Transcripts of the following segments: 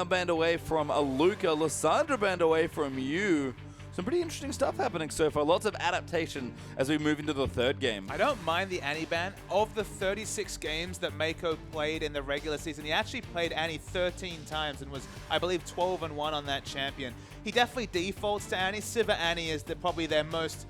Band away from Aluka, Lissandra band away from you. Some pretty interesting stuff happening so far. Lots of adaptation as we move into the third game. I don't mind the Annie ban. Of the 36 games that Mako played in the regular season, he actually played Annie 13 times and was, I believe, 12-1 on that champion. He definitely defaults to Annie. Sivir Annie is probably their most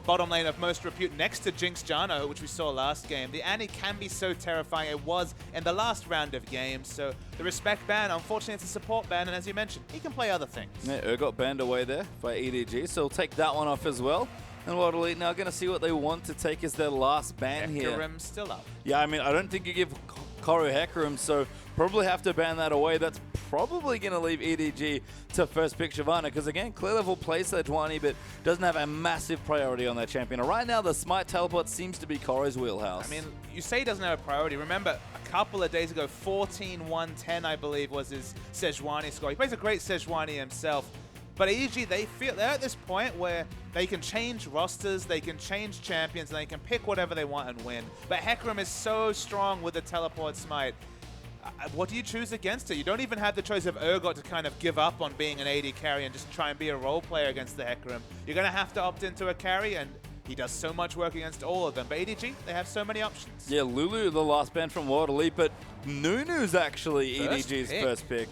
bottom lane of most repute next to Jinx Janna, which we saw last game. The Annie can be so terrifying. It was in the last round of games. So the respect ban, unfortunately, it's a support ban. And as you mentioned, he can play other things. Yeah, Urgot banned away there by EDG. So we'll take that one off as well. And World Elite now going to see what they want to take as their last ban here. Hecarim's still up. Yeah, I mean, I don't think you give Koru Hecarim, so probably have to ban that away. That's probably going to leave EDG to first pick Shyvana, because again, clear level plays Sejuani, but doesn't have a massive priority on their champion. Right now, the Smite Teleport seems to be Koru's wheelhouse. I mean, you say he doesn't have a priority. Remember, a couple of days ago, 14-1-10, I believe, was his Sejuani score. He plays a great Sejuani himself. But EDG, they're at this point where they can change rosters, they can change champions, and they can pick whatever they want and win. But Hecarim is so strong with the teleport smite. What do you choose against it? You don't even have the choice of Urgot to kind of give up on being an AD carry and just try and be a role player against the Hecarim. You're going to have to opt into a carry, and he does so much work against all of them. But EDG, they have so many options. Yeah, Lulu, the last ban from World Elite, but Nunu's actually EDG's first pick.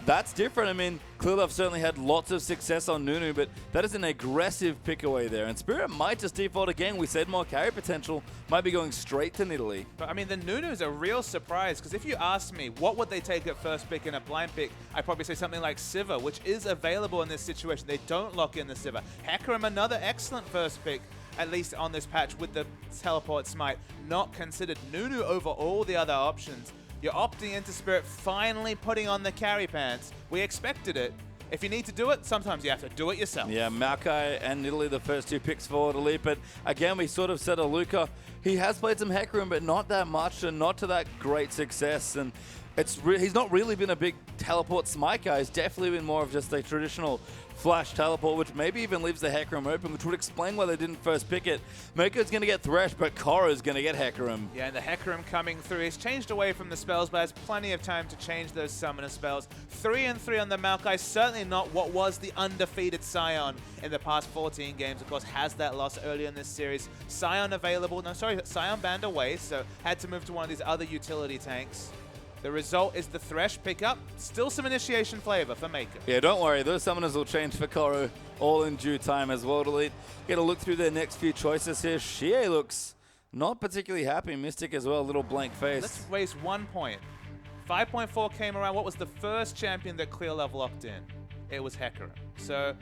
That's different. I mean, Clearlove certainly had lots of success on Nunu, but that is an aggressive pick away there. And Spirit might just default again. We said more carry potential. Might be going straight to Nidalee. But I mean, the Nunu is a real surprise, because if you asked me what would they take at first pick in a blind pick, I'd probably say something like Sivir, which is available in this situation. They don't lock in the Sivir. Hecarim, another excellent first pick, at least on this patch with the teleport smite. Not considered. Nunu over all the other options. You're opting into Spirit, finally putting on the carry pants. We expected it. If you need to do it, sometimes you have to do it yourself. Yeah, Maokai and Nidalee, the first two picks for Elite. But again, we sort of said Aluka, he has played some Hecarim, but not that much and not to that great success. And he's not really been a big teleport smite guy. He's definitely been more of just a traditional flash teleport, which maybe even leaves the Hecarim open, which would explain why they didn't first pick it. Mako's going to get Thresh, but Koru's going to get Hecarim. Yeah, and the Hecarim coming through. He's changed away from the spells, but has plenty of time to change those summoner spells. 3-3 on the Maokai, certainly not what was the undefeated Sion in the past 14 games. Of course, has that loss earlier in this series. Sion available, no, sorry, Sion banned away, so had to move to one of these other utility tanks. The result is the Thresh pickup. Still some initiation flavor for Mako. Yeah, don't worry. Those summoners will change for Koru all in due time as World Elite. Get a look through their next few choices here. Xie looks not particularly happy. Mystic as well, a little blank face. Let's raise 1 point. 5.4 came around. What was the first champion that Clearlove locked in? It was Hecarim. So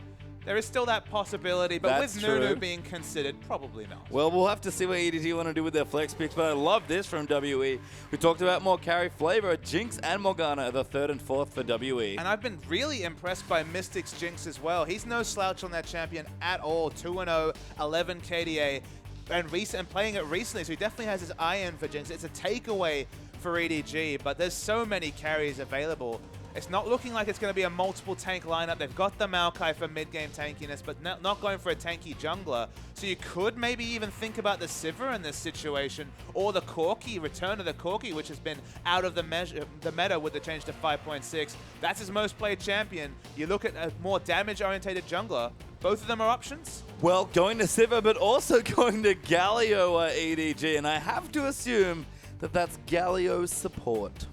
there is still that possibility, but That's with true. Nunu being considered, probably not. Well, we'll have to see what EDG want to do with their flex picks, but I love this from WE. We talked about more carry flavor. Jinx and Morgana are the 3rd and 4th for WE. And I've been really impressed by Mystic's Jinx as well. He's no slouch on that champion at all. 2-0, 11 KDA, and playing it recently, so he definitely has his eye in for Jinx. It's a takeaway for EDG, but there's so many carries available. It's not looking like it's going to be a multiple tank lineup. They've got the Maokai for mid-game tankiness, but not going for a tanky jungler. So you could maybe even think about the Sivir in this situation, or the Corki, return of the Corki, which has been out of the meta with the change to 5.6. That's his most played champion. You look at a more damage-orientated jungler. Both of them are options. Well, going to Sivir, but also going to Galio EDG, and I have to assume that that's Galio's support.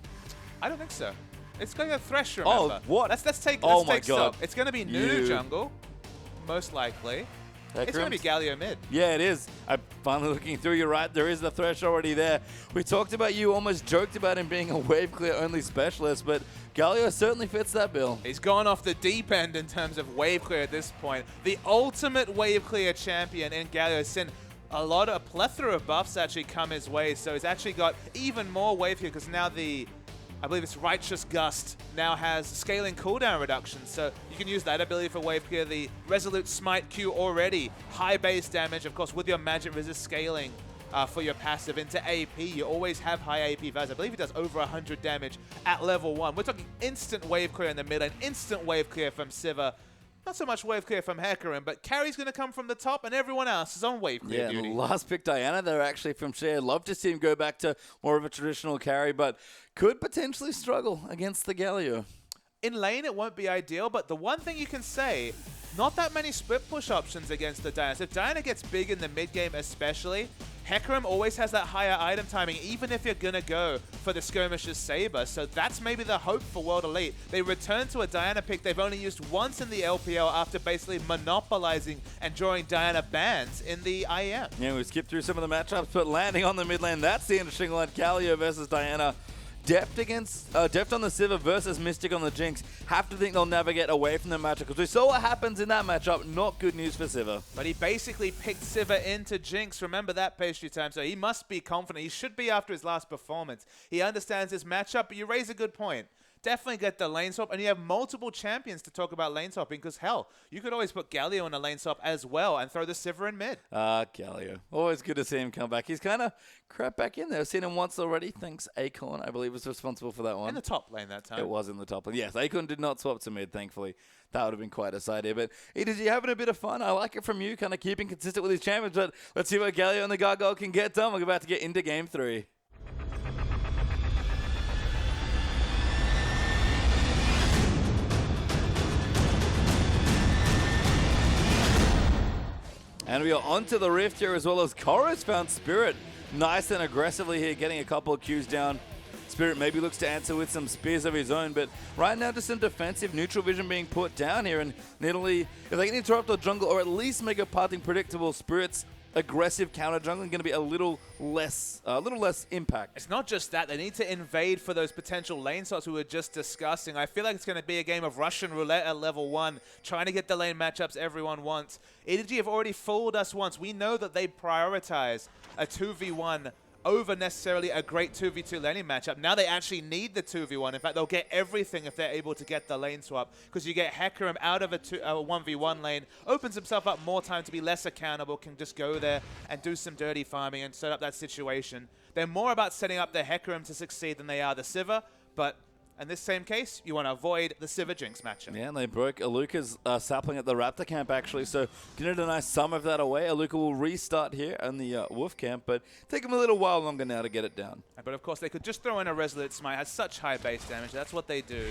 I don't think so. It's going to Thresh, remember. Oh, what? Let's take stock. It's going to be Nunu jungle, most likely. It's going to be Galio mid. Yeah, it is. I'm finally looking through. You're right. There is the Thresh already there. We talked about, you almost joked about him being a wave clear only specialist, but Galio certainly fits that bill. He's gone off the deep end in terms of wave clear at this point. The ultimate wave clear champion in Galio. Sent a plethora of buffs actually come his way, so he's actually got even more wave clear, because now I believe it's Righteous Gust now has scaling cooldown reduction, so you can use that ability for wave clear. The Resolute Smite Q already, high base damage, of course, with your magic resist scaling for your passive into AP. You always have high AP values. I believe he does over 100 damage at level 1. We're talking instant wave clear in the mid and instant wave clear from Sivir. Not so much wave clear from Hecarim, but carry's going to come from the top, and everyone else is on wave clear duty. Yeah, last pick Diana there actually from Shea. Love to see him go back to more of a traditional carry, but could potentially struggle against the Galio. In lane, it won't be ideal, but the one thing you can say, not that many split push options against the Diana. So if Diana gets big in the mid game especially, Hecarim always has that higher item timing, even if you're going to go for the Skirmisher's Saber. So that's maybe the hope for World Elite. They return to a Diana pick they've only used once in the LPL after basically monopolizing and drawing Diana bans in the IEM. Yeah, we skipped through some of the matchups, but landing on the mid lane, that's the interesting one. Galio versus Diana. Deft on the Sivir versus Mystic on the Jinx. Have to think they'll navigate away from the matchup because we saw what happens in that matchup. Not good news for Sivir. But he basically picked Sivir into Jinx. Remember that pastry time. So he must be confident. He should be after his last performance. He understands his matchup, but you raise a good point. Definitely get the lane swap, and you have multiple champions to talk about lane swapping because, hell, you could always put Galio in a lane swap as well and throw the Sivir in mid. Galio. Always good to see him come back. He's kind of crept back in there. I've seen him once already. Thanks, Acorn, I believe, was responsible for that one. In the top lane that time. It was in the top lane. Yes, Acorn did not swap to mid, thankfully. That would have been quite a side here. But EDG having a bit of fun. I like it from you, kind of keeping consistent with his champions. But let's see what Galio and the Gargoyle can get done. We're about to get into Game 3. And we are onto the Rift here as well as Chorus found Spirit nice and aggressively here, getting a couple of Qs down. Spirit maybe looks to answer with some spears of his own, but right now just some defensive neutral vision being put down here. And Italy, if they can interrupt the jungle or at least make a pathing predictable, Spirit's aggressive counter jungling going to be a little less impact. It's not just that. They need to invade for those potential lane slots we were just discussing. I feel like it's going to be a game of Russian roulette at level 1, trying to get the lane matchups everyone wants. EDG have already fooled us once. We know that they prioritize a 2v1 over necessarily a great 2v2 laning matchup. Now they actually need the 2v1. In fact, they'll get everything if they're able to get the lane swap, because you get Hecarim out of a 1v1 lane, opens himself up more time to be less accountable, can just go there and do some dirty farming and set up that situation. They're more about setting up the Hecarim to succeed than they are the Sivir, but in this same case, you want to avoid the Sivir Jinx matchup. Yeah, and they broke Aluka's sapling at the Raptor camp, actually, so going to deny some of that away. Aluka will restart here in the Wolf camp, but take him a little while longer now to get it down. But of course, they could just throw in a Resolute Smite. It has such high base damage. That's what they do.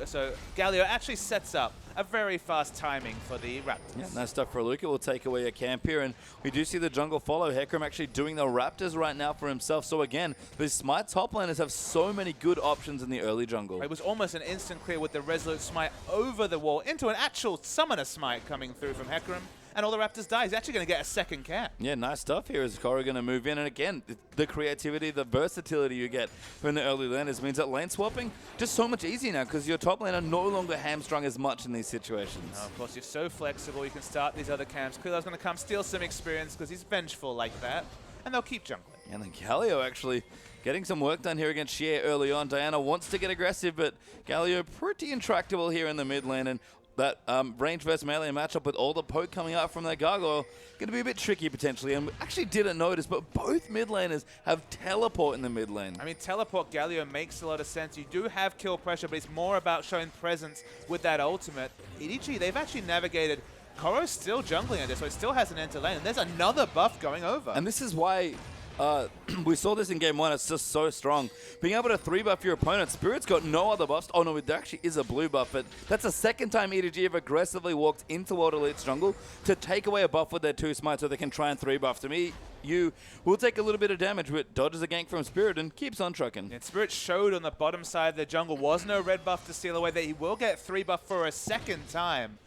So Galio actually sets up a very fast timing for the Raptors. Yeah, nice stuff for Aluka. We'll take away a camp here, and we do see the jungle follow. Hecarim actually doing the Raptors right now for himself. So again, the Smite top laners have so many good options in the early jungle. It was almost an instant clear with the Resolute Smite over the wall into an actual Summoner Smite coming through from Hecarim. And all the Raptors die. He's actually going to get a second camp. Yeah, nice stuff here as Korra going to move in. And again, the creativity, the versatility you get from the early laners means that lane swapping just so much easier now because your top laner no longer hamstrung as much in these situations. Of course, you're so flexible. You can start these other camps. Kulo's going to come steal some experience because he's vengeful like that. And they'll keep jungling. And then Galio actually getting some work done here against Xier early on. Diana wants to get aggressive, but Galio pretty intractable here in the mid lane. And that range versus melee matchup with all the poke coming out from their Gargoyle going to be a bit tricky potentially. And we actually didn't notice, but both mid laners have teleport in the mid lane. I mean, teleport Galio makes a lot of sense. You do have kill pressure, but it's more about showing presence with that ultimate. EDG, they've actually navigated. Koro's still jungling at this, so it still has an enter lane. And there's another buff going over. And this is why we saw this in game 1. It's just so strong. Being able to 3-buff your opponent. Spirit's got no other buffs. Oh, no, there actually is a blue buff. But that's the second time EDG have aggressively walked into World Elite's jungle to take away a buff with their 2 smites so they can try and 3-buff. To me, you will take a little bit of damage, but dodges a gank from Spirit and keeps on trucking. And Spirit showed on the bottom side of the jungle was no red buff to steal away that he will get 3-buff for a second time.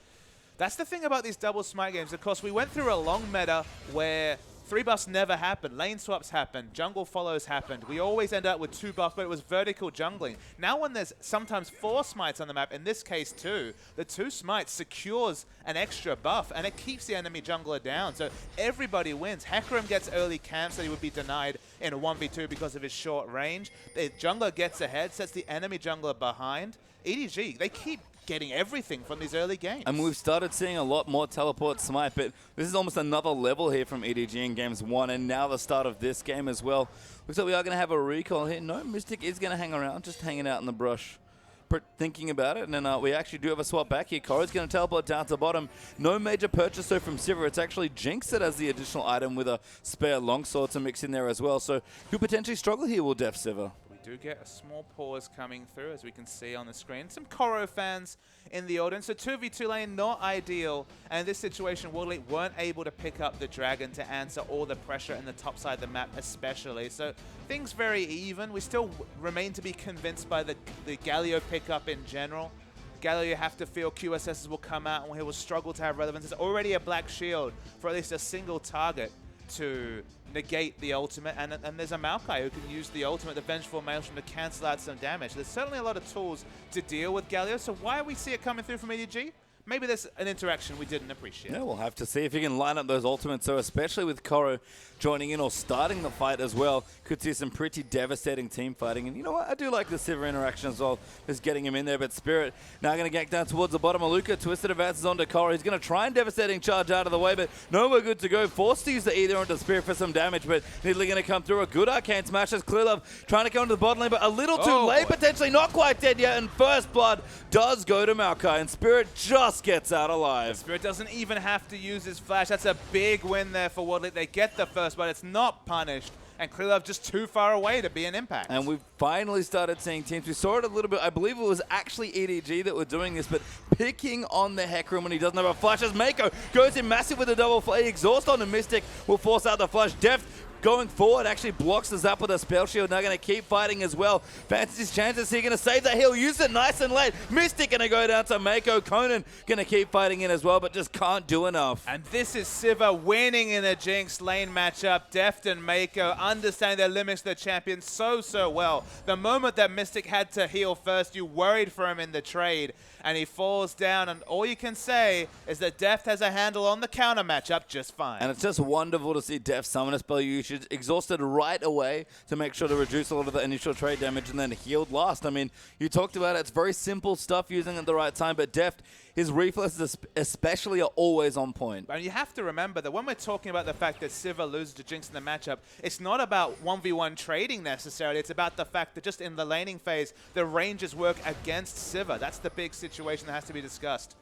That's the thing about these double smite games. Of course, we went through a long meta where 3 buffs never happened. Lane swaps happened. Jungle follows happened. We always end up with 2 buffs, but it was vertical jungling. Now when there's sometimes 4 smites on the map, in this case 2, the 2 smites secures an extra buff, and it keeps the enemy jungler down. So everybody wins. Hecarim gets early camps that he would be denied in a 1v2 because of his short range. The jungler gets ahead, sets the enemy jungler behind. EDG, they keep getting everything from these early games. And we've started seeing a lot more teleport smite, but this is almost another level here from EDG in games 1, and now the start of this game as well. Looks like we are going to have a recall here. No, Mystic is going to hang around, just hanging out in the brush, thinking about it. And then we actually do have a swap back here. Korra's going to teleport down to bottom. No major purchase though from Sivir. It's actually Jinx that has the additional item with a spare longsword to mix in there as well. So could potentially struggle here with Def Sivir. do get a small pause coming through, as we can see on the screen. Some Koro fans in the audience. So 2v2 lane, not ideal. And in this situation, World Elite weren't able to pick up the Dragon to answer all the pressure in the top side of the map especially. So things very even. We still remain to be convinced by the Galio pickup in general. Galio, you have to feel QSSs will come out and he will struggle to have relevance. There's already a black shield for at least a single target to negate the ultimate, and there's a Maokai who can use the ultimate, the Vengeful Maelstrom, to cancel out some damage. There's certainly a lot of tools to deal with Galio, so why we see it coming through from EDG? Maybe there's an interaction we didn't appreciate. Yeah, we'll have to see if you can line up those ultimates. So especially with Koro joining in or starting the fight as well, could see some pretty devastating team fighting. And you know what? I do like the Sivir interaction as well, just getting him in there. But Spirit now going to gank down towards the bottom. Aluka twisted advances onto Koro. He's going to try and devastating charge out of the way, but no, we're good to go. Forced to use the Ether onto Spirit for some damage, but nearly going to come through. A good arcane smash as Clearlove trying to go into the bottom lane, but a little too late, potentially not quite dead yet. And first blood does go to Maokai, and Spirit just gets out alive. Spirit doesn't even have to use his flash. That's a big win there for World Elite. They get the first, but it's not punished. And Clearlove just too far away to be an impact. And we've finally started seeing teams. We saw it a little bit. I believe it was actually EDG that were doing this, but picking on the Hecarim when he doesn't have a flash as Mako goes in massive with a double flash. Exhaust on the Mystic will force out the flash. Deft going forward actually blocks the zap with a spell shield. Now going to keep fighting as well. Fancies his chances. He's going to save that heal. Use it nice and late. Mystic going to go down to Mako. Conan going to keep fighting in as well, but just can't do enough. And this is Sivir winning in a Jinx lane matchup. Deft and Mako understand their limits, their champion so well. The moment that Mystic had to heal first, you worried for him in the trade, and he falls down, and all you can say is that Deft has a handle on the counter matchup just fine. And it's just wonderful to see Deft summon a spell usage exhausted right away to make sure to reduce a lot of the initial trade damage and then healed last. I mean, you talked about it. It's very simple stuff using it at the right time, but Deft, his reflexes especially are always on point. And you have to remember that when we're talking about the fact that Sivir loses to Jinx in the matchup, it's not about 1v1 trading necessarily. It's about the fact that just in the laning phase, the ranges work against Sivir. That's the big situation that has to be discussed.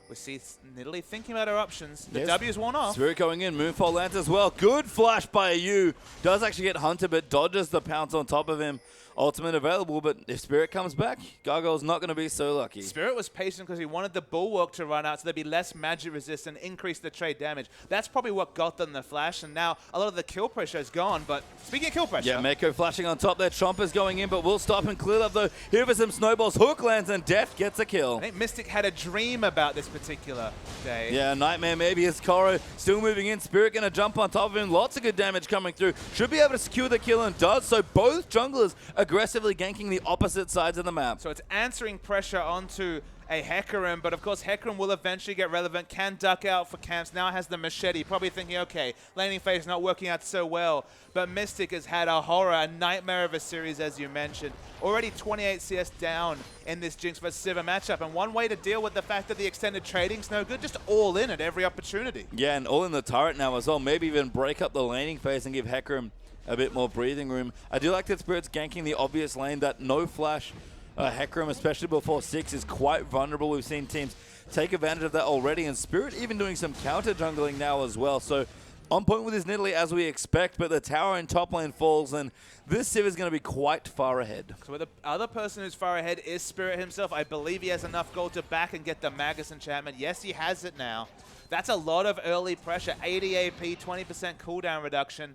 We see Nidalee thinking about her options. The W's worn off. Spirit going in. Moonfall lands as well. Good flash by Yu. Does actually get Hunter, but dodges the pounce on top of him. Ultimate available, but if Spirit comes back, Gargoyle's not going to be so lucky. Spirit was patient because he wanted the Bulwark to run out so there'd be less magic resist and increase the trade damage. That's probably what got them the flash, and now a lot of the kill pressure is gone. But speaking of kill pressure... Yeah, Mako flashing on top there. Chompers going in, but will stop and clear up though. Here for some snowballs. Hook lands and Deft gets a kill. I think Mystic had a dream about this particular day. Yeah, Nightmare maybe as Koro still moving in. Spirit going to jump on top of him. Lots of good damage coming through. Should be able to secure the kill and does. So both junglers aggressively ganking the opposite sides of the map. So it's answering pressure onto a Hecarim, but of course Hecarim will eventually get relevant, can duck out for camps, now has the machete, probably thinking, okay, laning phase not working out so well, but Mystic has had a horror, a nightmare of a series as you mentioned. Already 28 CS down in this Jinx vs Sivir matchup, and one way to deal with the fact that the extended trading's no good, just all in at every opportunity. Yeah, and all in the turret now as well, maybe even break up the laning phase and give Hecarim a bit more breathing room. I do like that Spirit's ganking the obvious lane, that no flash Hecarim, especially before 6, is quite vulnerable. We've seen teams take advantage of that already, and Spirit even doing some counter jungling now as well. So on point with his Nidalee as we expect, but the tower in top lane falls, and this Civ is going to be quite far ahead. So the other person who's far ahead is Spirit himself. I believe he has enough gold to back and get the Magus enchantment. Yes, he has it now. That's a lot of early pressure. 80 AP, 20% cooldown reduction.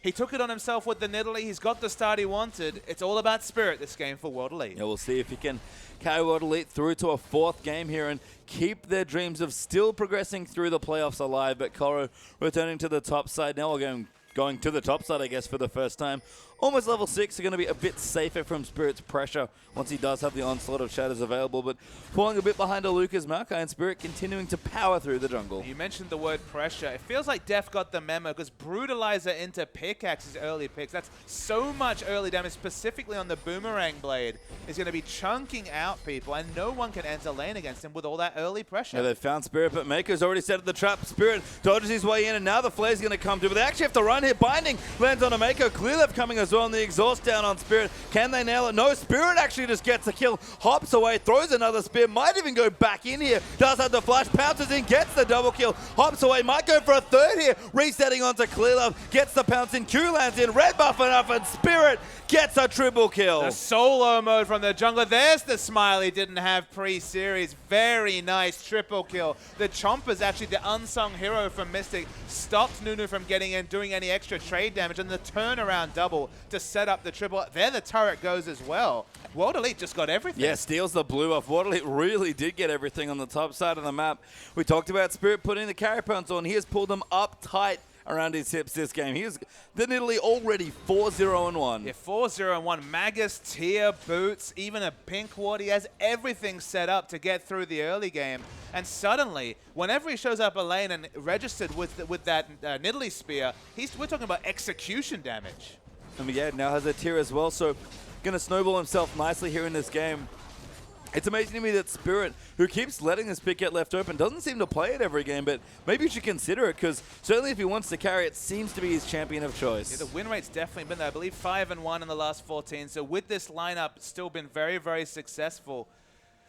He took it on himself with the Nidalee. He's got the start he wanted. It's all about Spirit this game for World Elite. Yeah, we'll see if he can carry World Elite through to a 4th game here and keep their dreams of still progressing through the playoffs alive. But Koro returning to the top side now. We're going to the top side, I guess, for the first time. Almost level 6 are going to be a bit safer from Spirit's pressure once he does have the onslaught of shadows available, but falling a bit behind Aluka's Maokai, and Spirit continuing to power through the jungle. You mentioned the word pressure. It feels like Def got the memo because Brutalizer into Pickaxe's early picks. That's so much early damage, specifically on the Boomerang Blade, is going to be chunking out people, and no one can enter lane against him with all that early pressure. Yeah, they found Spirit, but Mako's already set up the trap. Spirit dodges his way in, and now the flare's going to come through, but they actually have to run here. Binding lands on a Mako. Clearlove coming as as well, and the exhaust down on Spirit. Can they nail it? No, Spirit actually just gets a kill, hops away, throws another spear, might even go back in here. Does have the flash, pounces in, gets the double kill, hops away, might go for a third here. Resetting onto Clearlove, gets the pounce in, Q lands in, red buff enough, and Spirit gets a triple kill. The solo mode from the jungler. There's the smile he didn't have pre-series. Very nice triple kill. The Chomper's actually the unsung hero from Mystic. Stopped Nunu from getting in, doing any extra trade damage, and the turnaround double to set up the triple. There the turret goes as well. World Elite just got everything. Yeah, steals the blue off. World Elite really did get everything on the top side of the map. We talked about Spirit putting the carry pounce on. He has pulled them up tight around his hips this game. He's Italy already 4-0-1. Yeah, 4-0-1. Magus, Tier, Boots, even a pink ward. He has everything set up to get through the early game. And suddenly, whenever he shows up a lane and registered with that Nidalee spear, we're talking about execution damage. And yeah, now has a Tier as well, so going to snowball himself nicely here in this game. It's amazing to me that Spirit, who keeps letting this pick get left open, doesn't seem to play it every game, but maybe you should consider it, because certainly if he wants to carry, it seems to be his champion of choice. Yeah, the win rate's definitely been there. I believe 5-1 in the last 14, so with this lineup, still been very, very successful.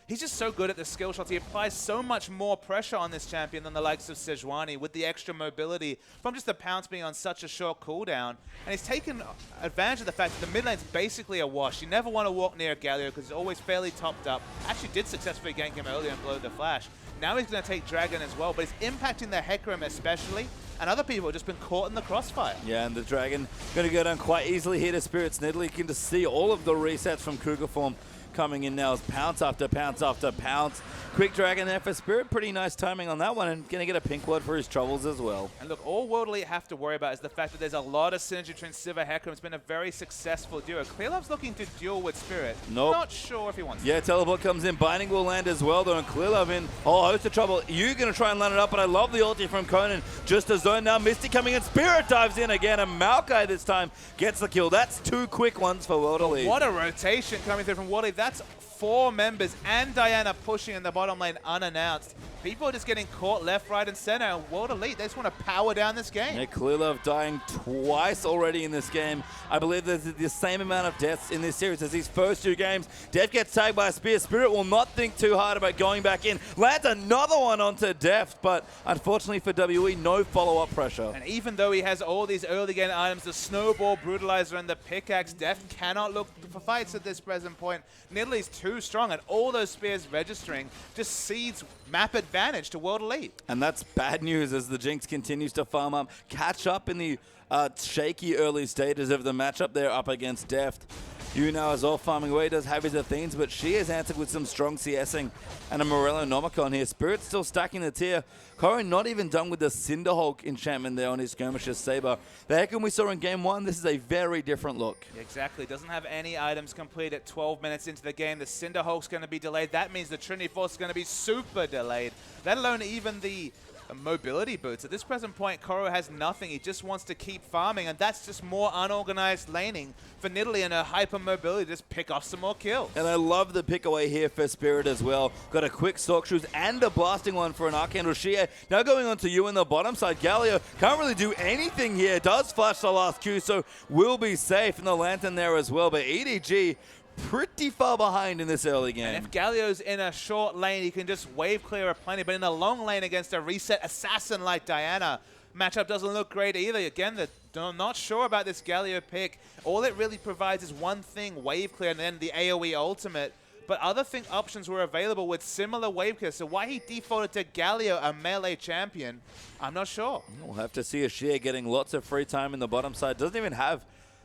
He's just so good at the skill shots. He applies so much more pressure on this champion than the likes of Sejuani with the extra mobility from just the pounce being on such a short cooldown. And he's taken advantage of the fact that the mid lane's basically a wash. You never want to walk near Galio because he's always fairly topped up. Actually did successfully gank him earlier and blow the flash. Now he's going to take Dragon as well, but it's impacting the Hecarim especially. And other people have just been caught in the crossfire. Yeah, and the Dragon going to go down quite easily here to Spirit's Nidalee. You can just see all of the resets from Cougar form coming in now as pounce after pounce after pounce. Quick Dragon there for Spirit. Pretty nice timing on that one, and going to get a pink word for his troubles as well. And look, all World Elite have to worry about is the fact that there's a lot of synergy between Sivir and Hecarim. It's been a very successful duo. Clearlove's looking to duel with Spirit. Nope. Not sure if he wants to. Yeah, teleport comes in. Binding will land as well, though, and Clearlove in. Oh, host of trouble. You're going to try and land it up, but I love the ulti from Conan. Just a zone now. Misty coming in. Spirit dives in again, and Maokai this time gets the kill. That's two quick ones for World Elite. What a rotation coming through from World Elite. That's 4 members and Diana pushing in the bottom lane unannounced. People are just getting caught left, right, and center. And World Elite, they just want to power down this game. Yeah, Clearlove dying twice already in this game. I believe there's the same amount of deaths in this series as these first 2 games. Deft gets tagged by a spear. Spirit will not think too hard about going back in. Lands another one onto Deft, but unfortunately for WE, no follow-up pressure. And even though he has all these early game items, the Snowball, Brutalizer, and the Pickaxe, Deft cannot look for fights at this present point. Nidalee's too strong, and all those spears registering just seeds map advantage to World Elite. And that's bad news as the Jinx continues to farm up, catch up in the shaky early stages of the matchup there up against Deft. Now is off farming away, does have his Athenes, but she has answered with some strong CSing and a Morello Nomicon here. Spirit still stacking the tier. Koro not even done with the Cinderhulk enchantment there on his Skirmisher's Saber. The Hecarim we saw in Game 1, this is a very different look. Exactly. Doesn't have any items complete at 12 minutes into the game. The Cinderhulk's going to be delayed. That means the Trinity Force is going to be super delayed. Let alone even the mobility boots. At this present point, Koro has nothing. He just wants to keep farming, and that's just more unorganized laning for Nidalee and her hyper mobility. Just pick off some more kills. And I love the pick away here for Spirit as well. Got a quick Stalk Shoes and a blasting one for an Archandel Shia. Now going on to you in the bottom side. Galio can't really do anything here. Does flash the last Q, so will be safe in the Lantern there as well. But EDG pretty far behind in this early game. And if Galio's in a short lane, he can just wave clear a plenty, but in a long lane against a reset assassin like Diana, matchup doesn't look great either. Again, I'm not sure about this Galio pick. All it really provides is one thing, wave clear, and then the AoE ultimate. But other options were available with similar wave clear, so why he defaulted to Galio, a melee champion, I'm not sure. We'll have to see Ashia getting lots of free time in the bottom side. Doesn't even have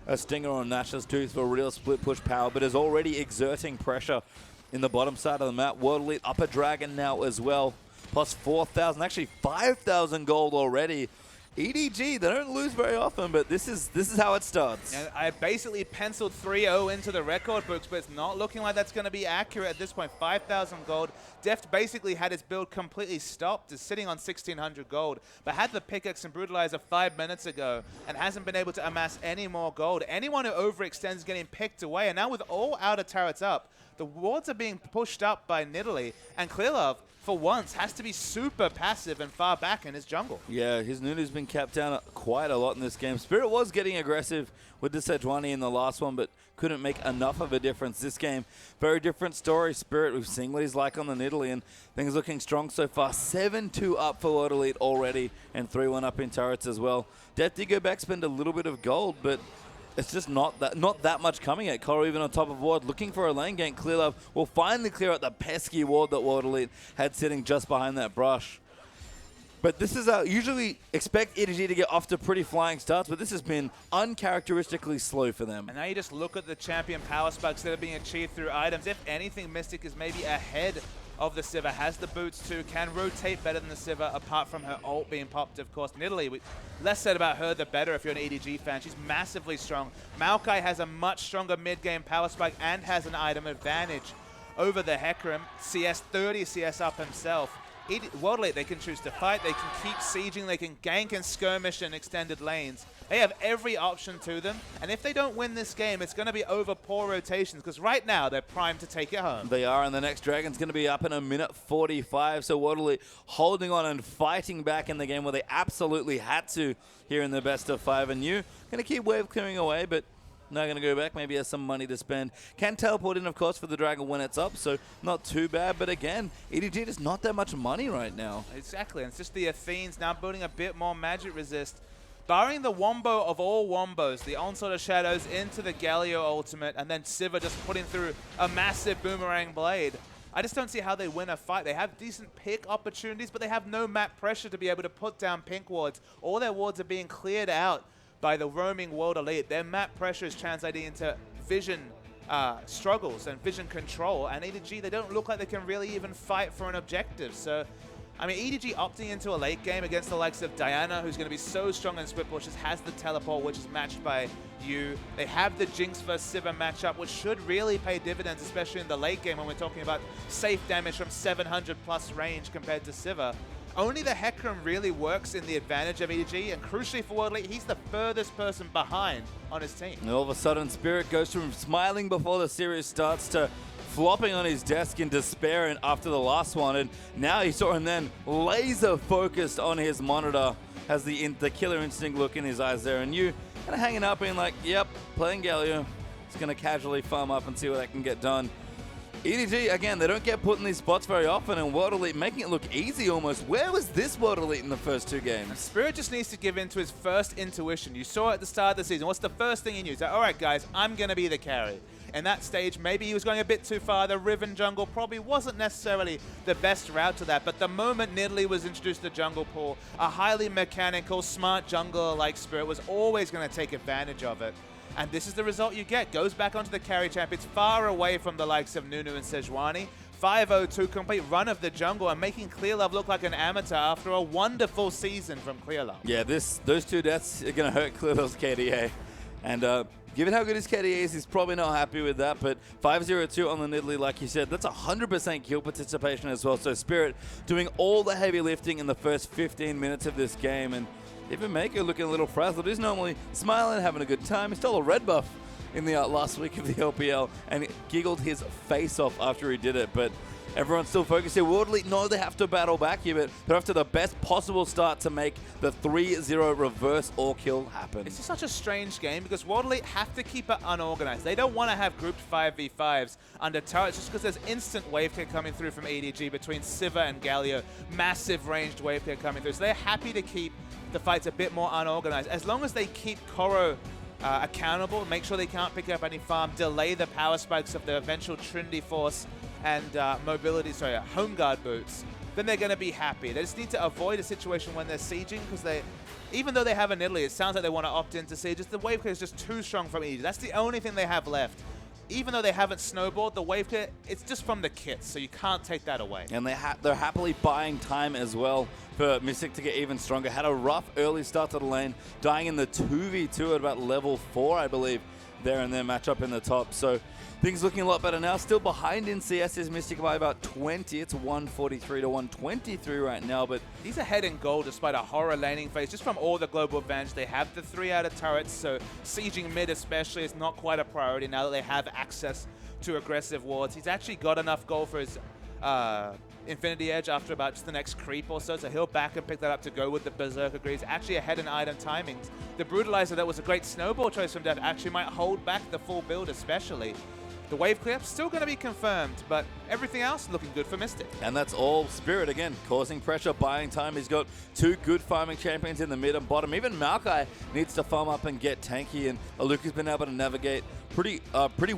a Stinger on Nash's Tooth for real split push power, but is already exerting pressure in the bottom side of the map. World Elite up a Dragon now as well. Plus 4,000, actually 5,000 gold already. EDG, they don't lose very often, but this is how it starts. And I basically penciled 3-0 into the record books, but it's not looking like that's going to be accurate at this point. 5,000 gold. Deft basically had his build completely stopped, is sitting on 1,600 gold, but had the Pickaxe and Brutalizer 5 minutes ago and hasn't been able to amass any more gold. Anyone who overextends is getting picked away, and now with all outer turrets up, the wards are being pushed up by Nidalee, and Clearlove, for once, has to be super passive and far back in his jungle. Yeah, his Nunu's been capped down quite a lot in this game. Spirit was getting aggressive with the Sejuani in the last one, but couldn't make enough of a difference this game. Very different story. Spirit, we've seen what he's like on the Nidalee, and things looking strong so far. 7-2 up for World Elite already, and 3-1 up in turrets as well. Death did go back, spend a little bit of gold, but it's just not that much coming at Coro, even on top of ward. Looking for a lane gank. Clearlove will finally clear out the pesky ward that World Elite had sitting just behind that brush. But this is usually we expect EDG to get off to pretty flying starts, but this has been uncharacteristically slow for them. And now you just look at the champion power spikes that are being achieved through items. If anything, Mystic is maybe ahead of the Sivir, has the boots too, can rotate better than the Sivir, apart from her ult being popped, of course. Nidalee, less said about her, the better if you're an EDG fan. She's massively strong. Maokai has a much stronger mid-game power spike and has an item advantage over the Hecarim. CS 30 CS up himself. World Elite, they can choose to fight, they can keep sieging, they can gank and skirmish in extended lanes. They have every option to them, and if they don't win this game, it's going to be over poor rotations, because right now they're primed to take it home. They are, and the next Dragon's going to be up in a minute 45, so World Elite holding on and fighting back in the game where they absolutely had to here in the best of 5, and you going to keep wave clearing away, but not going to go back. Maybe has some money to spend. Can teleport in, of course, for the Dragon when it's up, so not too bad. But again, EDG just not that much money right now. Exactly, and it's just the Athenes now building a bit more magic resist. Barring the wombo of all wombos, the Onslaught of Shadows into the Galio ultimate, and then Sivir just putting through a massive boomerang blade. I just don't see how they win a fight. They have decent pick opportunities, but they have no map pressure to be able to put down pink wards. All their wards are being cleared out by the roaming World Elite. Their map pressure is translating into vision struggles and vision control, and EDG, they don't look like they can really even fight for an objective. So, I mean, EDG opting into a late game against the likes of Diana, who's going to be so strong in split pushes, has the teleport, which is matched by you. They have the Jinx vs Sivir matchup, which should really pay dividends, especially in the late game when we're talking about safe damage from 700 plus range compared to Sivir. Only the Hecarim really works in the advantage of EDG, and crucially for World Elite, he's the furthest person behind on his team. And all of a sudden, Spirit goes from smiling before the series starts to flopping on his desk in despair and after the last one, and now he saw him then laser focused on his monitor, has the killer instinct look in his eyes there, and you kind of hanging up being like, yep, playing Galio. It's going to casually farm up and see what I can get done. EDG, again, they don't get put in these spots very often, and World Elite making it look easy almost. Where was this World Elite in the first 2 games? Spirit just needs to give in to his first intuition. You saw at the start of the season. What's the first thing he knew? He's like, all right, guys, I'm going to be the carry. In that stage, maybe he was going a bit too far. The Riven jungle probably wasn't necessarily the best route to that, but the moment Nidalee was introduced to jungle pool, a highly mechanical, smart jungler like Spirit was always going to take advantage of it. And this is the result you get. Goes back onto the carry champ. It's far away from the likes of Nunu and Sejuani. 5-0-2 complete run of the jungle and making Clearlove look like an amateur after a wonderful season from Clearlove. Yeah, those 2 deaths are going to hurt Clearlove's KDA. And given how good his KDA is, he's probably not happy with that. But 5-0-2 on the Nidalee, like you said, that's 100% kill participation as well. So Spirit doing all the heavy lifting in the first 15 minutes of this game. And even Mako looking a little frazzled. He's normally smiling, having a good time. He stole a red buff in the last week of the LPL and giggled his face off after he did it. But everyone's still focused here. World Elite know they have to battle back here, but they're after the best possible start to make the 3-0 reverse or kill happen. It's just such a strange game because World Elite have to keep it unorganized. They don't want to have grouped 5v5s under turrets just because there's instant wave clear coming through from EDG between Sivir and Galio. Massive ranged wave clear coming through. So they're happy to keep the fight's a bit more unorganized. As long as they keep Coro accountable, make sure they can't pick up any farm, delay the power spikes of the eventual Trinity Force and Home Guard boots, then they're going to be happy. They just need to avoid a situation when they're sieging because even though they have a Nidalee, it sounds like they want to opt into siege. The wave clear is just too strong from EDG. That's the only thing they have left. Even though they haven't snowballed, the wave clear, it's just from the kits, so you can't take that away. And they're happily buying time as well for Mystic to get even stronger. Had a rough early start to the lane, dying in the 2v2 at about level 4, I believe, there in their matchup in the top. So things looking a lot better now. Still behind in CS is Mystic by about 20. It's 143 to 123 right now, but he's ahead in gold despite a horror laning phase just from all the global advantage. They have the 3 out of turrets, so sieging mid especially is not quite a priority now that they have access to aggressive wards. He's actually got enough gold for his Infinity Edge after about just the next creep or so he'll back and pick that up to go with the Berserker Greaves. Actually ahead in item timings. The Brutalizer, that was a great snowball choice from Dev, actually might hold back the full build especially. The wave clear still going to be confirmed, but everything else looking good for Mystic. And that's all Spirit again, causing pressure, buying time. He's got two good farming champions in the mid and bottom. Even Maokai needs to farm up and get tanky, and Aluka's been able to navigate pretty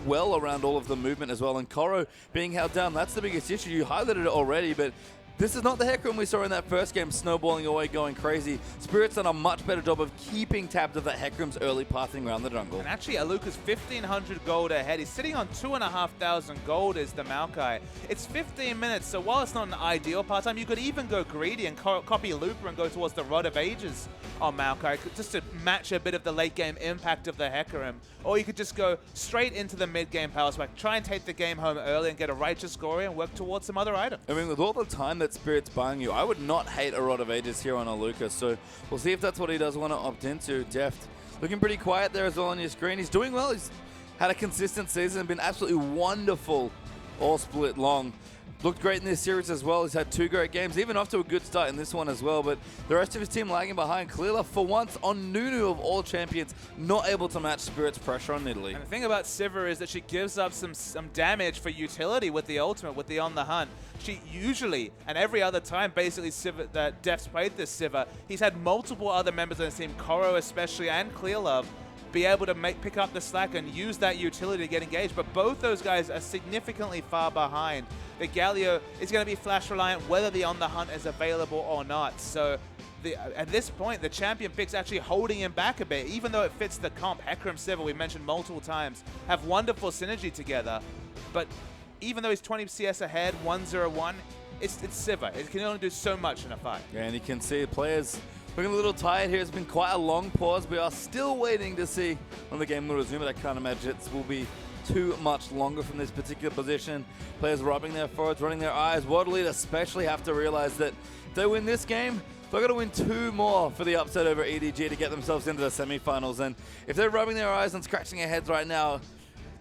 well around all of the movement as well. And Koro being held down, that's the biggest issue. You highlighted it already, but this is not the Hecarim we saw in that first game, snowballing away, going crazy. Spirit's done a much better job of keeping tabs of that Hecarim's early pathing around the jungle. And actually, Aluka's 1,500 gold ahead. He's sitting on 2,500 gold is the Maokai. It's 15 minutes, so while it's not an ideal part time, you could even go greedy and copy Looper and go towards the Rod of Ages on Maokai, just to match a bit of the late game impact of the Hecarim. Or you could just go straight into the mid game power spike, try and take the game home early and get a righteous score and work towards some other items. I mean, with all the time that Spirit's buying you, I would not hate a Rod of Ages here on Aluka, so we'll see if that's what he does want to opt into. Deft looking pretty quiet there as well on your screen. He's doing well. He's had a consistent season, been absolutely wonderful all split long. Looked great in this series as well. He's had two great games, even off to a good start in this one as well, but the rest of his team lagging behind. Clearly, for once, on Nunu of all champions, not able to match Spirit's pressure on Nidalee. And the thing about Sivir is that she gives up some damage for utility with the ultimate, with the On the Hunt. She usually, and every other time, basically Sivir, that Def's played this Sivir, he's had multiple other members of his team, Koro especially, and Clearlove, be able to pick up the slack and use that utility to get engaged. But both those guys are significantly far behind. The Galio is going to be flash reliant whether the On the Hunt is available or not. So at this point, the champion pick's actually holding him back a bit, even though it fits the comp. Hecarim, Sivir, we mentioned multiple times, have wonderful synergy together. But even though he's 20 CS ahead, 1-0-1, it's Sivir. It can only do so much in a fight. Yeah, and you can see players looking a little tired here. It's been quite a long pause. We are still waiting to see when the game will resume, but I can't imagine it will be too much longer from this particular position. Players rubbing their foreheads, running their eyes. World Elite especially have to realize that if they win this game, they're going to win two more for the upset over EDG to get themselves into the semifinals. And if they're rubbing their eyes and scratching their heads right now,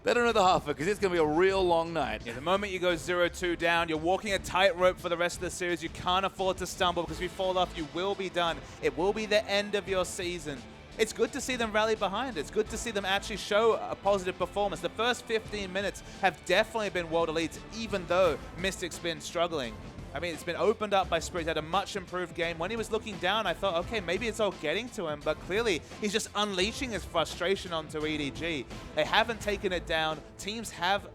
they don't know the half of it, because it's going to be a real long night. Yeah, the moment you go 0-2 down, you're walking a tightrope for the rest of the series. You can't afford to stumble, because if you fall off, you will be done. It will be the end of your season. It's good to see them rally behind. It's good to see them actually show a positive performance. The first 15 minutes have definitely been World Elites, even though Mystic's been struggling. I mean, it's been opened up by Spirit. He had a much improved game. When he was looking down, I thought, okay, maybe it's all getting to him, but clearly he's just unleashing his frustration onto EDG. They haven't taken it down. Teams have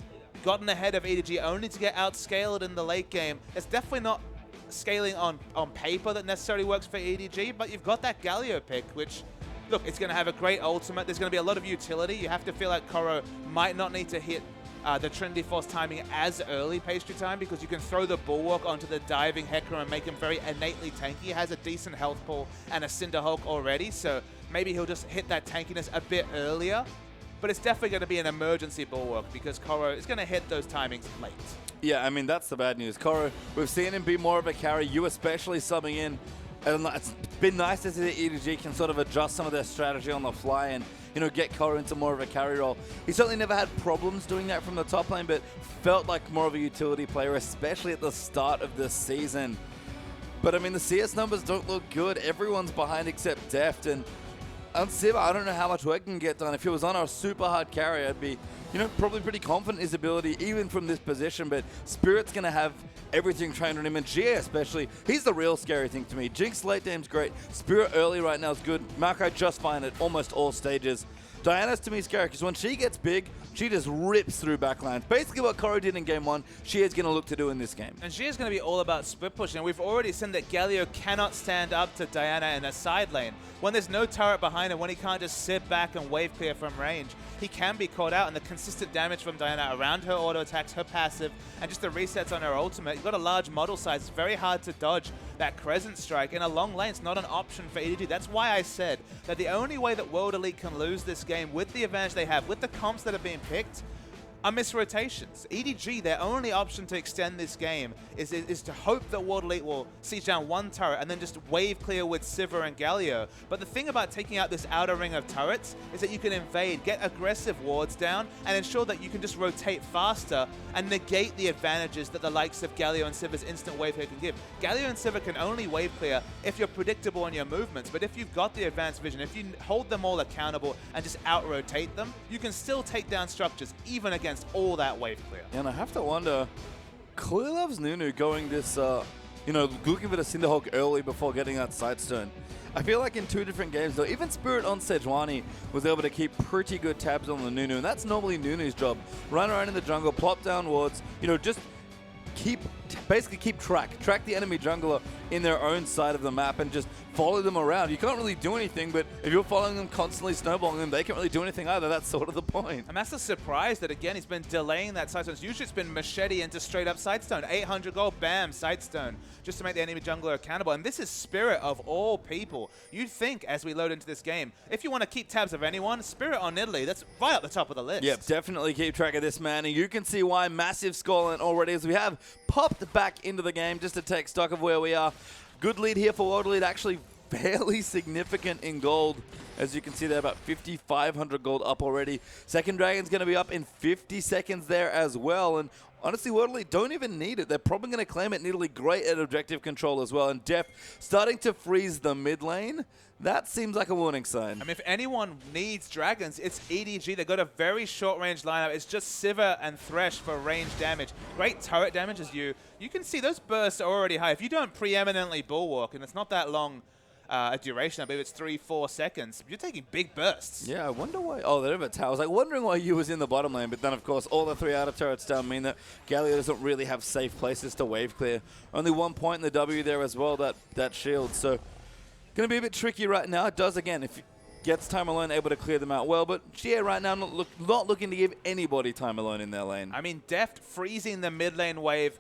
gotten ahead of EDG only to get outscaled in the late game. It's definitely not scaling on paper that necessarily works for EDG, but you've got that Galio pick, which, look, it's going to have a great ultimate. There's going to be a lot of utility. You have to feel like Koro might not need to hit the Trinity Force timing as early pastry time, because you can throw the Bulwark onto the diving Hecarim and make him very innately tanky. He has a decent health pool and a Cinder Hulk already, so maybe he'll just hit that tankiness a bit earlier. But it's definitely going to be an emergency Bulwark, because Koro is going to hit those timings late. Yeah, I mean, that's the bad news. Koro, we've seen him be more of a carry, you especially subbing in. And it's been nice to see that EDG can sort of adjust some of their strategy on the fly and, you know, get Koro into more of a carry role. He certainly never had problems doing that from the top lane, but felt like more of a utility player, especially at the start of this season. But I mean, the CS numbers don't look good. Everyone's behind except Deft, and on Sivir, I don't know how much work can get done. If he was on a super hard carry, I'd be, you know, probably pretty confident in his ability, even from this position, but Spirit's going to have everything trained on him, and GA especially. He's the real scary thing to me. Jinx late game's great. Spirit early right now is good. Maokai just fine at almost all stages. Diana's to me scary, because when she gets big, she just rips through backlines. Basically what Koro did in game 1, she is going to look to do in this game. And she is going to be all about split pushing. We've already seen that Galio cannot stand up to Diana in a side lane. When there's no turret behind him, when he can't just sit back and wave clear from range, he can be caught out, and the consistent damage from Diana around her auto attacks, her passive, and just the resets on her ultimate. You've got a large model size. It's very hard to dodge that Crescent Strike. In a long lane, it's not an option for EDG. That's why I said that the only way that World Elite can lose this game with the advantage they have, with the comps that are being picked, are miss rotations. EDG, their only option to extend this game is to hope that World Elite will siege down one turret and then just wave clear with Sivir and Galio. But the thing about taking out this outer ring of turrets is that you can invade, get aggressive wards down, and ensure that you can just rotate faster and negate the advantages that the likes of Galio and Sivir's instant wave clear can give. Galio and Sivir can only wave clear if you're predictable in your movements, but if you've got the advanced vision, if you hold them all accountable and just out-rotate them, you can still take down structures even against all that wave clear. And I have to wonder, Clearlove's Nunu going this, looking for the Cinderhawk early before getting that Sightstone. I feel like in 2 different games, though, even Spirit on Sejuani was able to keep pretty good tabs on the Nunu, and that's normally Nunu's job. Run around in the jungle, plop down wards, just basically keep track the enemy jungler in their own side of the map and just follow them around. You can't really do anything, but if you're following them, constantly snowballing them, they can't really do anything either. That's sort of the point. And that's the surprise that, again, he's been delaying that Sightstone. Usually it's been Machete into straight up Sightstone. 800 gold, bam, Sightstone, just to make the enemy jungler accountable. And this is Spirit of all people. You'd think, as we load into this game, if you want to keep tabs of anyone, Spirit on Italy, that's right at the top of the list. Yep, definitely keep track of this, man. And you can see why massive scoreline already, as we have popped back into the game just to take stock of where we are. Good lead here for World Elite, actually fairly significant in gold. As you can see, they're about 5,500 gold up already. Second Dragon's going to be up in 50 seconds there as well. And honestly, World Elite don't even need it. They're probably going to claim it in Italy. Great at objective control as well. And Def starting to freeze the mid lane. That seems like a warning sign. I mean, if anyone needs dragons, it's EDG. They've got a very short-range lineup. It's just Sivir and Thresh for range damage. Great turret damage as you can see those bursts are already high. If you don't preeminently bulwark, and it's not that long a duration, I believe it's 3-4 seconds, you're taking big bursts. Yeah, I wonder why. Oh, they're over tower. I was like wondering why you was in the bottom lane, but then of course all the 3 outer turrets down mean that Galio doesn't really have safe places to wave clear. Only 1 point in the W there as well, that shield. So going to be a bit tricky right now. It does, again, if it gets time alone, able to clear them out well. But GA right now not looking to give anybody time alone in their lane. I mean, Deft freezing the mid lane wave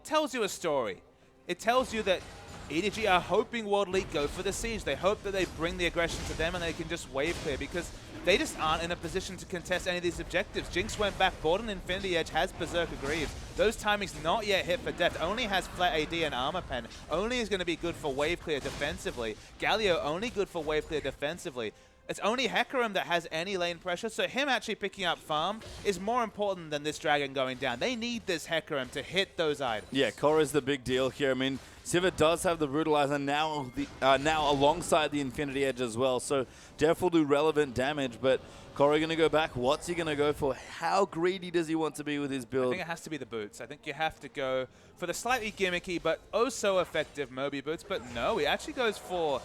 tells you a story. It tells you that EDG are hoping World Elite go for the siege. They hope that they bring the aggression to them and they can just wave clear, because they just aren't in a position to contest any of these objectives. Jinx went back, bought an Infinity Edge, has Berserker Greaves. Those timings not yet hit for Deft. Only has Flat AD and Armor Pen. Only is going to be good for wave clear defensively. Galio only good for wave clear defensively. It's only Hecarim that has any lane pressure, so him actually picking up farm is more important than this dragon going down. They need this Hecarim to hit those items. Yeah, Korra's the big deal here. I mean, Sivir does have the Brutalizer now alongside the Infinity Edge as well, so Def will do relevant damage, but Korra going to go back. What's he going to go for? How greedy does he want to be with his build? I think it has to be the boots. I think you have to go for the slightly gimmicky but oh so effective Moby boots, but no, he actually goes for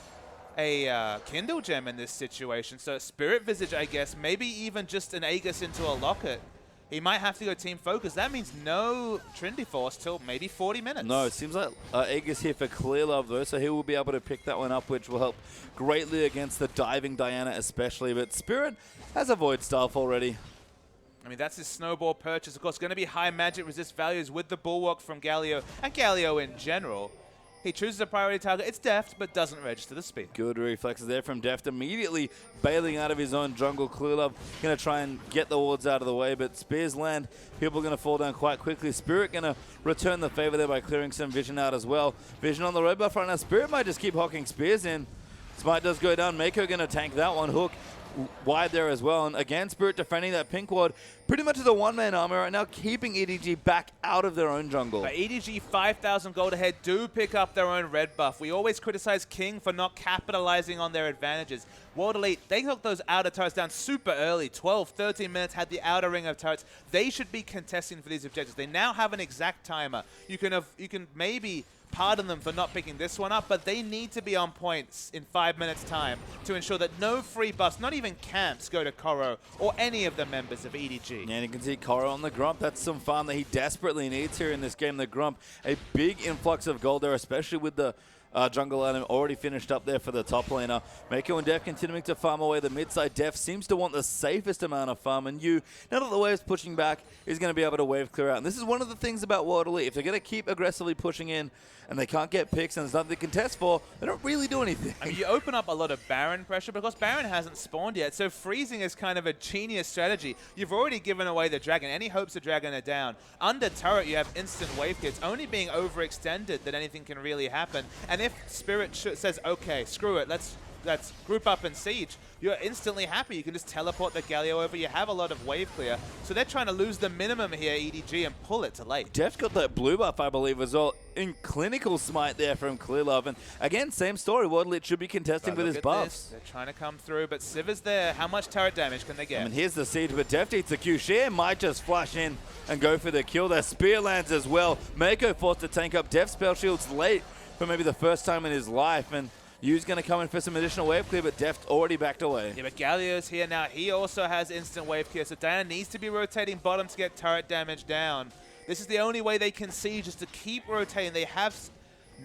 a Kindle Gem in this situation. So Spirit Visage, I guess, maybe even just an Aegis into a Locket. He might have to go Team Focus. That means no Trinity Force till maybe 40 minutes. No, it seems like Aegis here for Clear Love, though, so he will be able to pick that one up, which will help greatly against the diving Diana especially. But Spirit has a Void Staff already. I mean, that's his snowball purchase. Of course, going to be high magic resist values with the Bulwark from Galio, and Galio in general. He chooses a priority target. It's Deft, but doesn't register the speed. Good reflexes there from Deft, immediately bailing out of his own jungle. Clearlove going to try and get the wards out of the way, but Spears land. People are going to fall down quite quickly. Spirit going to return the favor there by clearing some Vision out as well. Vision on the red buff right now. Spirit might just keep hocking Spears in. Smite does go down. Mako going to tank that one. Hook wide there as well. And again, Spirit defending that pink ward pretty much as a one-man armor right now, keeping EDG back out of their own jungle. But EDG 5,000 gold ahead do pick up their own red buff. We always criticize King for not capitalizing on their advantages. World Elite, they took those outer turrets down super early. 12, 13 minutes, had the outer ring of turrets. They should be contesting for these objectives. They now have an exact timer. You can maybe pardon them for not picking this one up, but they need to be on points in 5 minutes time to ensure that no free buffs, not even camps, go to Koro or any of the members of EDG. And you can see Koro on the Grump. That's some farm that he desperately needs here in this game. The Grump, a big influx of gold there, especially with the jungle item already finished up there for the top laner. Mako and Def continuing to farm away the mid side. Def seems to want the safest amount of farm, and now that the wave's pushing back, is going to be able to wave clear out. And this is one of the things about World Elite. If they're going to keep aggressively pushing in and they can't get picks and there's nothing they can test for, they don't really do anything. I mean, you open up a lot of Baron pressure because Baron hasn't spawned yet, so freezing is kind of a genius strategy. You've already given away the dragon. Any hopes of dragon are down. Under turret, you have instant wave kits, only being overextended that anything can really happen. And if Spirit says, okay, screw it, let's group up and siege, you're instantly happy. You can just teleport the Galio over. You have a lot of wave clear. So they're trying to lose the minimum here, EDG, and pull it to late. Def's got that blue buff, I believe, as well. In clinical smite there from Clearlove. And again, same story. World Elite should be contesting with his buffs. They're trying to come through, but Siva's there. How much turret damage can they get? I mean, here's the siege, but Def eats the Q. Sheer might just flash in and go for the kill. Their spear lands as well. Mako forced to tank up. Def spell shields late for maybe the first time in his life. And Yu's going to come in for some additional wave clear, but Deft already backed away. Yeah, but Galio's here now. He also has instant wave clear, so Diana needs to be rotating bottom to get turret damage down. This is the only way they can siege, is to keep rotating. They have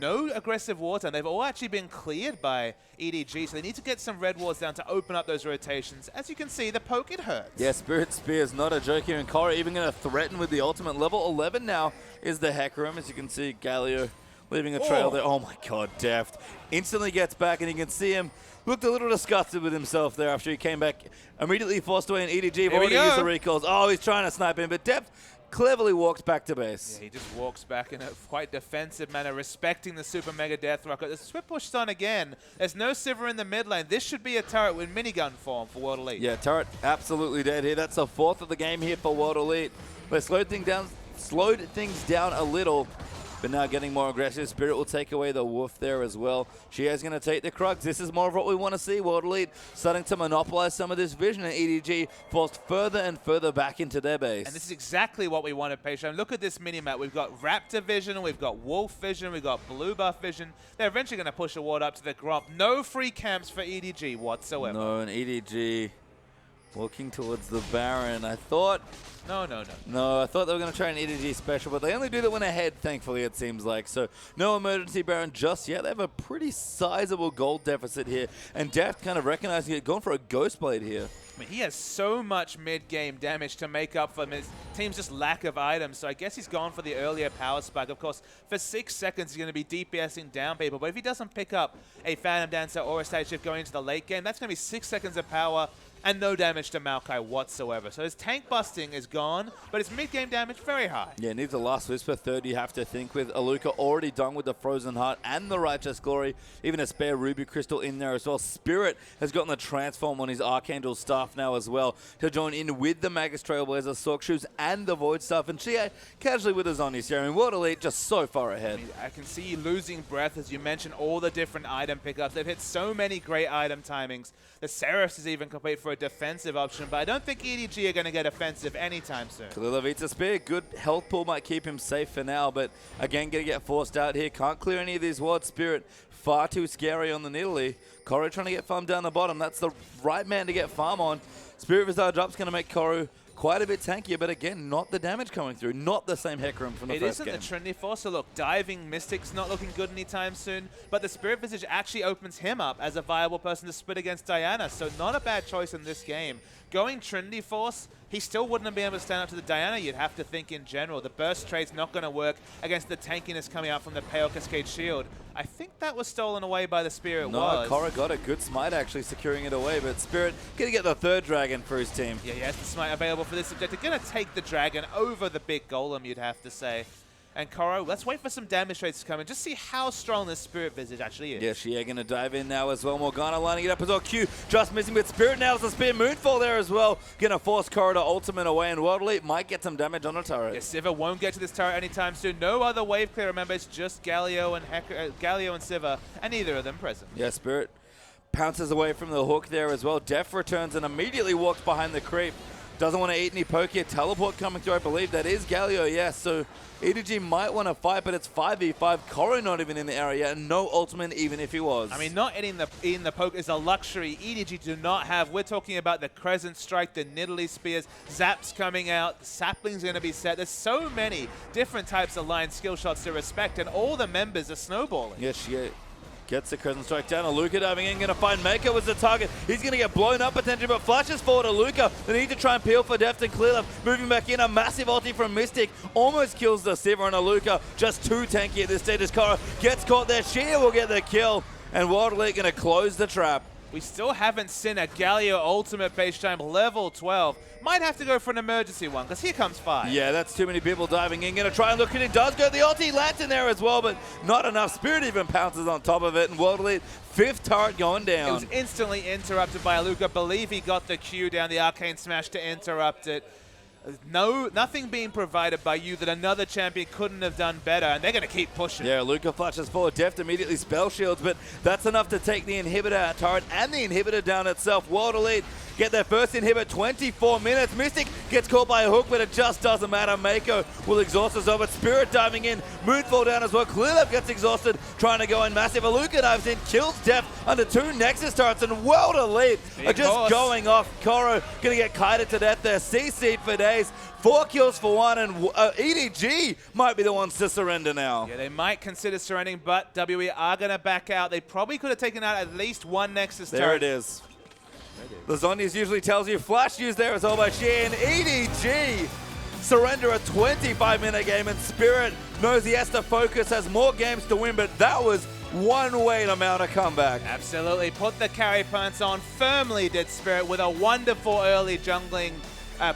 no aggressive wards, and they've all actually been cleared by EDG, so they need to get some red wards down to open up those rotations. As you can see, the poke, it hurts. Yeah, Spirit Spear is not a joke here, and Korra even going to threaten with the ultimate. Level 11 now is the Heck Room. As you can see, Galio leaving a trail there. Oh my god, Deft instantly gets back, and you can see him looked a little disgusted with himself there after he came back. Immediately forced away, and EDG already used the recalls. Oh, he's trying to snipe him, but Deft cleverly walks back to base. Yeah, he just walks back in a quite defensive manner, respecting the Super Mega Death Rocket. The Swift Push's on again. There's no Sivir in the mid lane. This should be a turret with minigun form for World Elite. Yeah, turret absolutely dead here. That's the fourth of the game here for World Elite. They slowed things down a little, but now getting more aggressive. Spirit will take away the Wolf there as well. Shia's going to take the Krugs. This is more of what we want to see. World Elite starting to monopolize some of this vision, and EDG forced further and further back into their base. And this is exactly what we wanted, Patreon. Look at this minimap. We've got Raptor vision, we've got Wolf vision, we've got Blue Buff vision. They're eventually going to push a ward up to the Gromp. No free camps for EDG whatsoever. No, and EDG walking towards the Baron. I thought... No, I thought they were going to try an EDG special, but they only do that when ahead, thankfully, it seems like. So no emergency Baron just yet. They have a pretty sizable gold deficit here, and Deft kind of recognizing it, going for a Ghost Blade here. I mean, he has so much mid-game damage to make up for his team's just lack of items, so I guess he's gone for the earlier power spike. Of course, for 6 seconds, he's going to be DPSing down people, but if he doesn't pick up a Phantom Dancer or a Stage Shift going into the late game, that's going to be 6 seconds of power and no damage to Maokai whatsoever. So his tank busting is gone, but his mid-game damage very high. Yeah, needs the last Whisper third, you have to think, with Aluka already done with the Frozen Heart and the Righteous Glory, even a spare Ruby Crystal in there as well. Spirit has gotten the Transform on his Archangel Staff now as well to join in with the Magus Trailblazer, Sork Shoes, and the Void Staff, and Chia casually with his Omnis here. I mean, World Elite just so far ahead. I mean, I can see you losing breath as you mentioned all the different item pickups. They've hit so many great item timings. The Seraphs is even complete for a defensive option, but I don't think EDG are going to get offensive anytime soon. Kalila eats a spear. Good health pool might keep him safe for now, but again, going to get forced out here. Can't clear any of these wards. Spirit far too scary on the Nidalee. Koru trying to get farm down the bottom. That's the right man to get farm on. Spirit Visage drop's going to make Koru quite a bit tankier, but again, not the damage coming through. Not the same Heck Room from the first game. It isn't the Trinity Force, so look, Diving Mystic's not looking good anytime soon, but the Spirit Visage actually opens him up as a viable person to split against Diana, so not a bad choice in this game. Going Trinity Force, he still wouldn't have been able to stand up to the Diana, you'd have to think in general. The burst trade's not going to work against the tankiness coming out from the Pale Cascade Shield. I think that was stolen away by the Spirit. No, Korra got a good smite actually securing it away, but Spirit going to get the third dragon for his team. Yeah, he has the smite available for this objective. Going to take the dragon over the big golem, you'd have to say. And Korra, let's wait for some damage rates to come in. Just see how strong this Spirit Visage actually is. Yeah, Shia going to dive in now as well. Morgana lining it up as well. Q just missing, but Spirit nails the spear. Moonfall there as well. Going to force Korra to ultimate away, and World Elite might get some damage on the turret. Yeah, Sivir won't get to this turret anytime soon. No other wave clear, remember, it's just Galio and Sivir, and neither of them present. Yeah, Spirit pounces away from the hook there as well. Def returns and immediately walks behind the creep. Doesn't want to eat any poke here. Teleport coming through, I believe. That is Galio, yes. So EDG might want to fight, but it's 5v5. Korra not even in the area, and no ultimate even if he was. I mean, not eating the poke is a luxury EDG do not have. We're talking about the Crescent Strike, the Nidalee Spears, Zaps coming out, the Sapling's going to be set. There's so many different types of line skill shots to respect, and all the members are snowballing. Yes, yeah. Gets the Crescent Strike down. Luca diving in, going to find Mako as the target. He's going to get blown up potentially, but flashes forward to Luca. They need to try and peel for Deft and Clearlove. Moving back in, a massive ulti from Mystic. Almost kills the Sivir and Luca. Just too tanky at this stage as Kara gets caught there. Shea will get the kill, and World Elite going to close the trap. We still haven't seen a Galio ultimate base jump level 12. Might have to go for an emergency one, because here comes 5. Yeah, that's too many people diving in. Going to try and look at it. Does go. The ulti lands in there as well, but not enough. Spirit even pounces on top of it, and World Elite, 5th turret going down. It was instantly interrupted by Luca. Believe he got the Q down, the Arcane Smash to interrupt it. Nothing being provided by you that another champion couldn't have done better, and they're going to keep pushing. Yeah, Luca flashes forward. Deft immediately spell shields, but that's enough to take the inhibitor turret and the inhibitor down itself. World Elite get their first inhibit, 24 minutes. Mystic gets caught by a hook, but it just doesn't matter. Mako will exhaust us over. Spirit diving in, Moonfall down as well. Clearlove gets exhausted, trying to go in massive. Luca dives in, kills Deft under 2 Nexus turrets, and World Elite are just going off. Koro going to get kited to death there. CC'd for days. 4 kills for 1, and EDG might be the ones to surrender now. Yeah, they might consider surrendering, but WE are going to back out. They probably could have taken out at least 1 Nexus turret. There it is. The Zonies usually tells you flash use there as well by Shea, and EDG surrender a 25-minute game, and Spirit knows he has to focus, has more games to win, but that was one way to mount a comeback. Absolutely. Put the carry punts on firmly, did Spirit, with a wonderful early jungling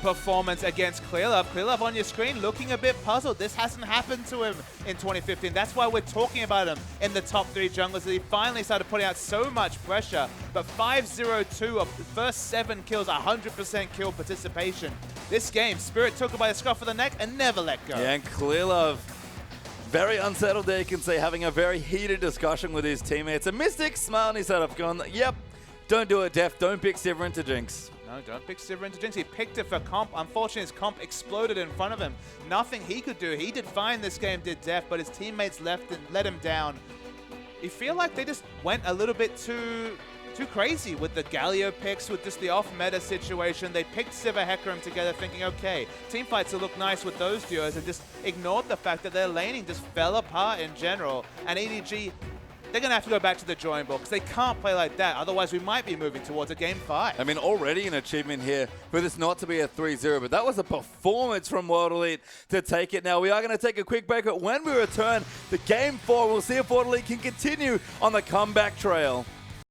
performance against Clearlove. Clearlove on your screen looking a bit puzzled. This hasn't happened to him in 2015. That's why we're talking about him in the top 3 junglers. He finally started putting out so much pressure. But 5-0-2 of the first 7 kills, 100% kill participation. This game, Spirit took it by the scruff of the neck and never let go. Yeah, and Clearlove, very unsettled there, you can say, having a very heated discussion with his teammates. And Mystic smiling his head off, going, yep, don't do it, Def. Don't pick Sivir into Jinx. No, don't pick Sivir into Jinx. He picked it for comp. Unfortunately, his comp exploded in front of him. Nothing he could do. He did fine this game, did Def, but his teammates left and let him down. You feel like they just went a little bit too crazy with the Galio picks, with just the off-meta situation. They picked Sivir Hecarim together thinking, okay, team fights will look nice with those duos, and just ignored the fact that their laning just fell apart in general. And EDG, they're going to have to go back to the drawing board because they can't play like that. Otherwise, we might be moving towards a game 5. I mean, already an achievement here for this not to be a 3-0, but that was a performance from World Elite to take it. Now, we are going to take a quick break, but when we return, the game 4, we'll see if World Elite can continue on the comeback trail.